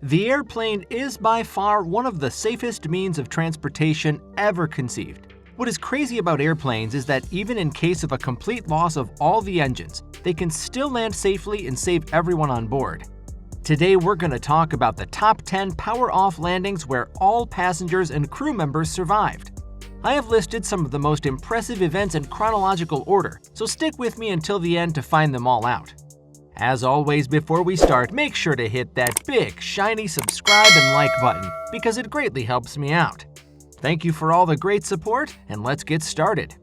The airplane is by far one of the safest means of transportation ever conceived. What is crazy about airplanes is that even in case of a complete loss of all the engines, they can still land safely and save everyone on board. Today we're going to talk about the top 10 power-off landings where all passengers and crew members survived. I have listed some of the most impressive events in chronological order, so stick with me until the end to find them all out. As always, before we start, make sure to hit that big, shiny subscribe and like button because it greatly helps me out. Thank you for all the great support, and let's get started.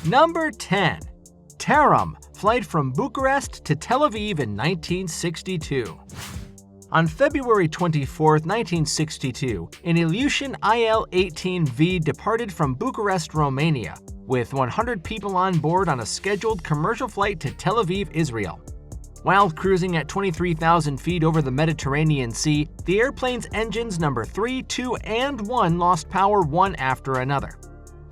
Number 10. Tarom, flight from Bucharest to Tel Aviv in 1962. On February 24, 1962, an Ilyushin IL-18V departed from Bucharest, Romania, with 100 people on board on a scheduled commercial flight to Tel Aviv, Israel. While cruising at 23,000 feet over the Mediterranean Sea, the airplane's engines number 3, 2, and 1 lost power one after another.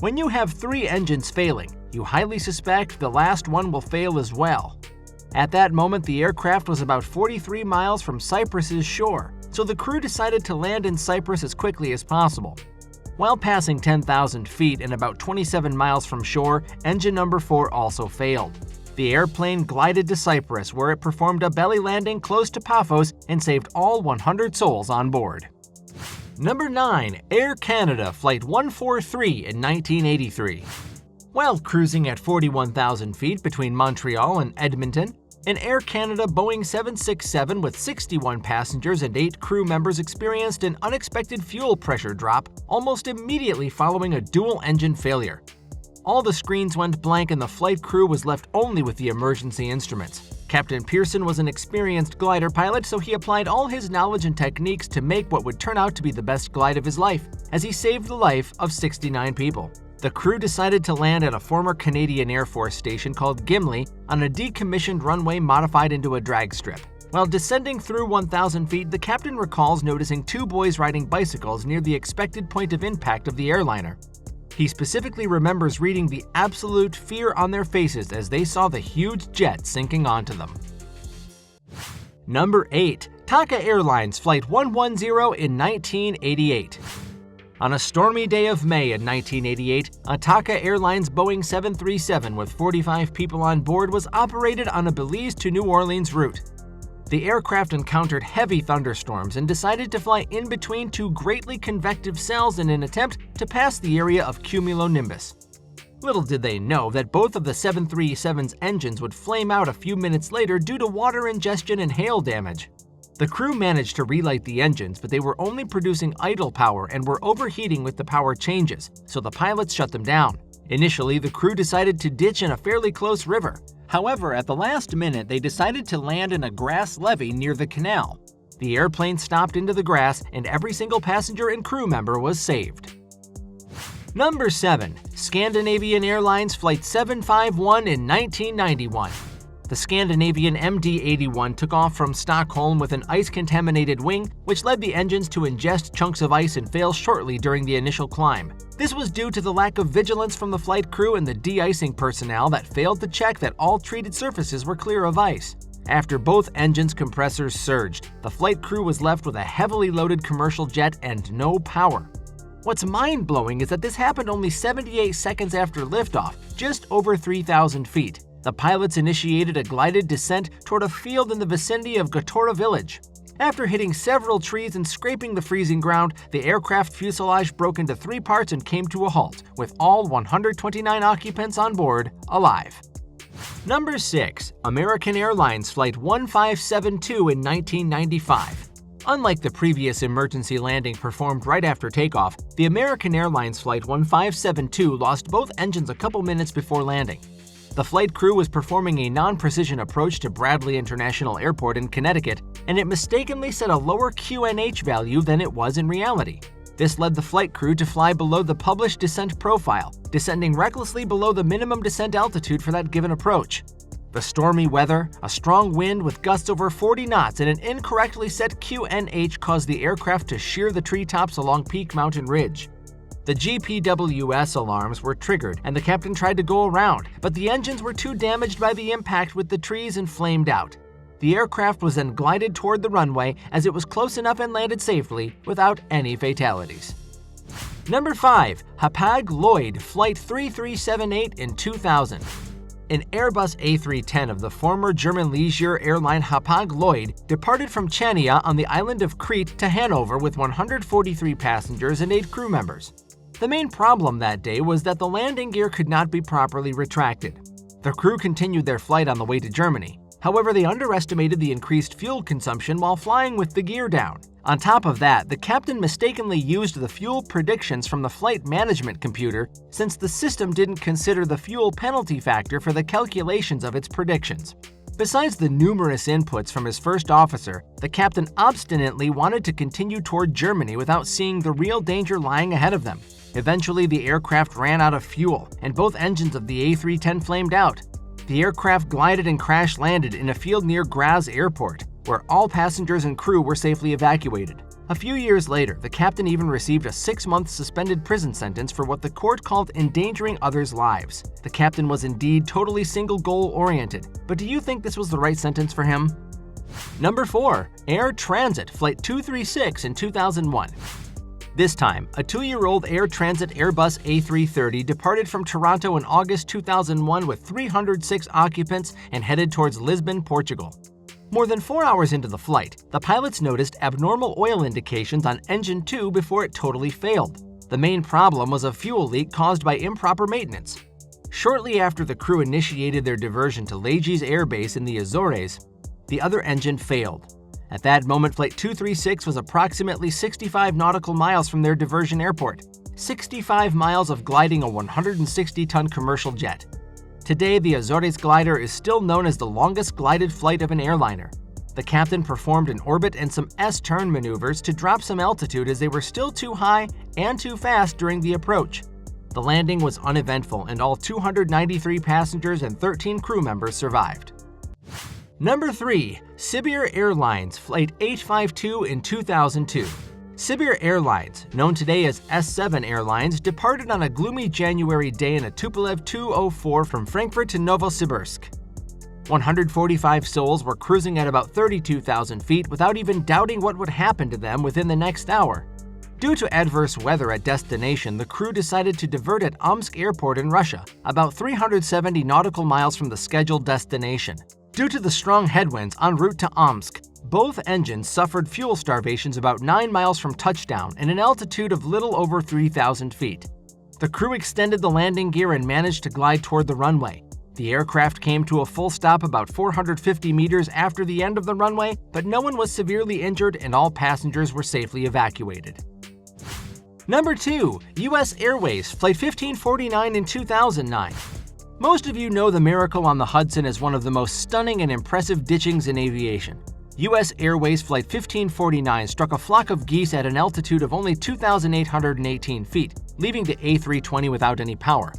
When you have 3 engines failing, you highly suspect the last one will fail as well. At that moment, the aircraft was about 43 miles from Cyprus's shore, so the crew decided to land in Cyprus as quickly as possible. While passing 10,000 feet and about 27 miles from shore, engine number 4 also failed. The airplane glided to Cyprus, where it performed a belly landing close to Paphos and saved all 100 souls on board. Number 9. Air Canada Flight 143 in 1983. While cruising at 41,000 feet between Montreal and Edmonton, an Air Canada Boeing 767 with 61 passengers and 8 crew members experienced an unexpected fuel pressure drop almost immediately following a dual-engine failure. All the screens went blank and the flight crew was left only with the emergency instruments. Captain Pearson was an experienced glider pilot, so he applied all his knowledge and techniques to make what would turn out to be the best glide of his life, as he saved the life of 69 people. The crew decided to land at a former Canadian Air Force station called Gimli on a decommissioned runway modified into a drag strip. While descending through 1,000 feet, the captain recalls noticing 2 boys riding bicycles near the expected point of impact of the airliner. He specifically remembers reading the absolute fear on their faces as they saw the huge jet sinking onto them. Number 8. TACA Airlines Flight 110 in 1988. On a stormy day of May in 1988, a TACA Airlines Boeing 737 with 45 people on board was operated on a Belize to New Orleans route. The aircraft encountered heavy thunderstorms and decided to fly in between 2 greatly convective cells in an attempt to pass the area of cumulonimbus. Little did they know that both of the 737's engines would flame out a few minutes later due to water ingestion and hail damage. The crew managed to relight the engines, but they were only producing idle power and were overheating with the power changes, so the pilots shut them down. Initially, the crew decided to ditch in a fairly close river. However, at the last minute, they decided to land in a grass levee near the canal. The airplane stopped into the grass, and every single passenger and crew member was saved. Number 7. Scandinavian Airlines Flight 751 in 1991. The Scandinavian MD-81 took off from Stockholm with an ice-contaminated wing, which led the engines to ingest chunks of ice and fail shortly during the initial climb. This was due to the lack of vigilance from the flight crew and the de-icing personnel that failed to check that all treated surfaces were clear of ice. After both engines' compressors surged, the flight crew was left with a heavily loaded commercial jet and no power. What's mind-blowing is that this happened only 78 seconds after liftoff, just over 3,000 feet. The pilots initiated a glided descent toward a field in the vicinity of Gotora village. After hitting several trees and scraping the freezing ground, the aircraft fuselage broke into 3 parts and came to a halt, with all 129 occupants on board alive. Number 6. American Airlines Flight 1572 in 1995. Unlike the previous emergency landing performed right after takeoff, the American Airlines Flight 1572 lost both engines a couple minutes before landing. The flight crew was performing a non-precision approach to Bradley International Airport in Connecticut, and it mistakenly set a lower QNH value than it was in reality. This led the flight crew to fly below the published descent profile, descending recklessly below the minimum descent altitude for that given approach. The stormy weather, a strong wind with gusts over 40 knots, and an incorrectly set QNH caused the aircraft to shear the treetops along Peak Mountain Ridge. The GPWS alarms were triggered and the captain tried to go around, but the engines were too damaged by the impact with the trees and flamed out. The aircraft was then glided toward the runway as it was close enough and landed safely without any fatalities. Number 5. Hapag-Lloyd Flight 3378 in 2000. An Airbus A310 of the former German leisure airline Hapag-Lloyd departed from Chania on the island of Crete to Hanover with 143 passengers and 8 crew members. The main problem that day was that the landing gear could not be properly retracted. The crew continued their flight on the way to Germany. However, they underestimated the increased fuel consumption while flying with the gear down. On top of that, the captain mistakenly used the fuel predictions from the flight management computer since the system didn't consider the fuel penalty factor for the calculations of its predictions. Besides the numerous inputs from his first officer, the captain obstinately wanted to continue toward Germany without seeing the real danger lying ahead of them. Eventually, the aircraft ran out of fuel, and both engines of the A310 flamed out. The aircraft glided and crash-landed in a field near Graz Airport, where all passengers and crew were safely evacuated. A few years later, the captain even received a 6-month suspended prison sentence for what the court called endangering others' lives. The captain was indeed totally single-goal oriented, but do you think this was the right sentence for him? Number 4. Air Transat Flight 236 in 2001. This time, a 2-year-old Air Transat Airbus A330 departed from Toronto in August 2001 with 306 occupants and headed towards Lisbon, Portugal. More than 4 hours into the flight, the pilots noticed abnormal oil indications on engine 2 before it totally failed. The main problem was a fuel leak caused by improper maintenance. Shortly after the crew initiated their diversion to Legis Air Base in the Azores, the other engine failed. At that moment, Flight 236 was approximately 65 nautical miles from their diversion airport, 65 miles of gliding a 160-ton commercial jet. Today, the Azores glider is still known as the longest glided flight of an airliner. The captain performed an orbit and some S-turn maneuvers to drop some altitude as they were still too high and too fast during the approach. The landing was uneventful and all 293 passengers and 13 crew members survived. Number 3. Sibir Airlines Flight 852 in 2002. Sibir Airlines, known today as S7 Airlines, departed on a gloomy January day in a Tupolev Tu-04 from Frankfurt to Novosibirsk. 145 souls were cruising at about 32,000 feet without even doubting what would happen to them within the next hour. Due to adverse weather at destination, the crew decided to divert at Omsk Airport in Russia, about 370 nautical miles from the scheduled destination. Due to the strong headwinds en route to Omsk, both engines suffered fuel starvations about 9 miles from touchdown and an altitude of little over 3,000 feet. The crew extended the landing gear and managed to glide toward the runway. The aircraft came to a full stop about 450 meters after the end of the runway, but no one was severely injured and all passengers were safely evacuated. Number 2. U.S. Airways Flight 1549 in 2009. Most of you know the Miracle on the Hudson as one of the most stunning and impressive ditchings in aviation. U.S. Airways Flight 1549 struck a flock of geese at an altitude of only 2,818 feet, leaving the A320 without any power.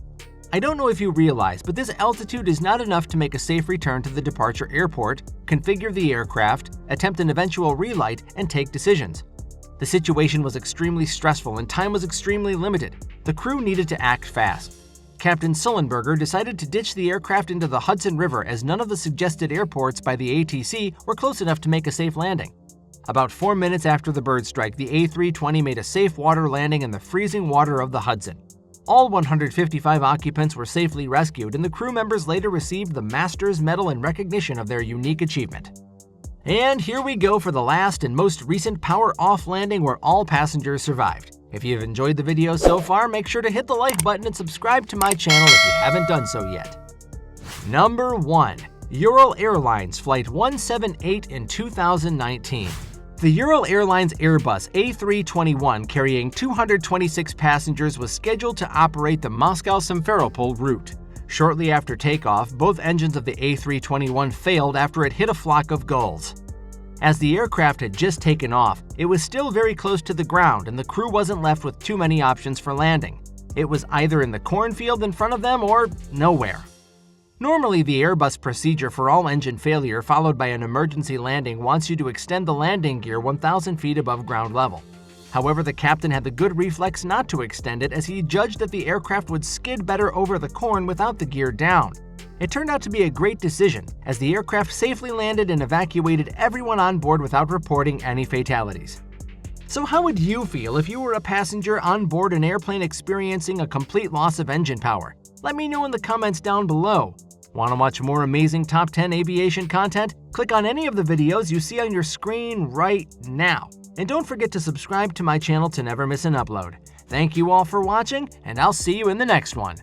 I don't know if you realize, but this altitude is not enough to make a safe return to the departure airport, configure the aircraft, attempt an eventual relight, and take decisions. The situation was extremely stressful and time was extremely limited. The crew needed to act fast. Captain Sullenberger decided to ditch the aircraft into the Hudson River as none of the suggested airports by the ATC were close enough to make a safe landing. About 4 minutes after the bird strike, the A320 made a safe water landing in the freezing water of the Hudson. All 155 occupants were safely rescued, and the crew members later received the Master's Medal in recognition of their unique achievement. And here we go for the last and most recent power-off landing where all passengers survived. If you've enjoyed the video so far, make sure to hit the like button and subscribe to my channel if you haven't done so yet. Number 1. Ural Airlines Flight 178 in 2019. The Ural Airlines Airbus A321 carrying 226 passengers was scheduled to operate the Moscow-Simferopol route. Shortly after takeoff, both engines of the A321 failed after it hit a flock of gulls. As the aircraft had just taken off, it was still very close to the ground and the crew wasn't left with too many options for landing. It was either in the cornfield in front of them or nowhere. Normally, the Airbus procedure for all engine failure followed by an emergency landing wants you to extend the landing gear 1,000 feet above ground level. However, the captain had the good reflex not to extend it as he judged that the aircraft would skid better over the corn without the gear down. It turned out to be a great decision, as the aircraft safely landed and evacuated everyone on board without reporting any fatalities. So how would you feel if you were a passenger on board an airplane experiencing a complete loss of engine power? Let me know in the comments down below. Want to watch more amazing Top 10 aviation content? Click on any of the videos you see on your screen right now. And don't forget to subscribe to my channel to never miss an upload. Thank you all for watching, and I'll see you in the next one.